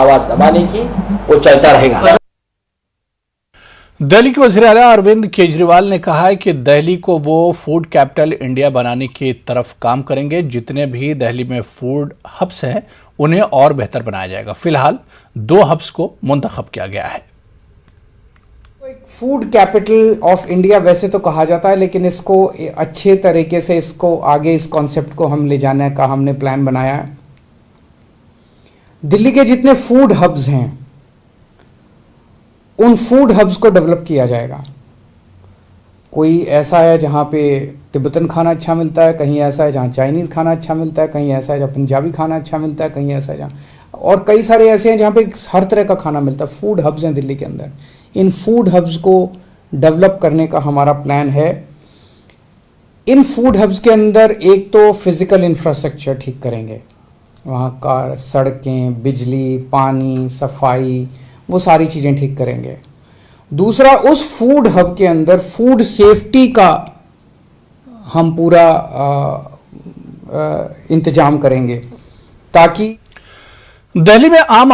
आवाज दबाने की वो चलता रहेगा। दिल्ली के वज़ीर आला अरविंद केजरीवाल ने कहा है कि दिल्ली को वो फूड कैपिटल इंडिया बनाने की तरफ काम करेंगे। जितने भी दिल्ली में फूड हब्स हैं उन्हें और बेहतर बनाया जाएगा। फिलहाल 2 हब्स को मुंतखब किया गया है। एक फूड कैपिटल ऑफ इंडिया वैसे तो कहा जाता है, लेकिन इसको अच्छे तरीके से इसको आगे इस कॉन्सेप्ट को हम ले जाने का हमने प्लान बनाया है। दिल्ली के जितने फूड हब्स हैं उन फूड हब्स को डेवलप किया जाएगा। कोई ऐसा है जहाँ पे तिब्बतन खाना अच्छा मिलता है, कहीं ऐसा है जहाँ चाइनीज़ खाना अच्छा मिलता है, कहीं ऐसा है जहाँ पंजाबी खाना अच्छा मिलता है, कहीं ऐसा है जहाँ, और कई सारे ऐसे हैं जहाँ पे हर तरह का खाना मिलता है। फूड हब्स हैं दिल्ली के अंदर। इन फूड हब्स को डेवलप करने का हमारा प्लान है। इन फूड हब्स के अंदर एक तो फिज़िकल इंफ्रास्ट्रक्चर ठीक करेंगे, वहाँ का सड़कें, बिजली, पानी, सफाई, वो सारी चीज़ें ठीक करेंगे। दूसरा, उस फूड हब के अंदर फूड सेफ्टी का हम पूरा इंतजाम करेंगे ताकि दिल्ली में आम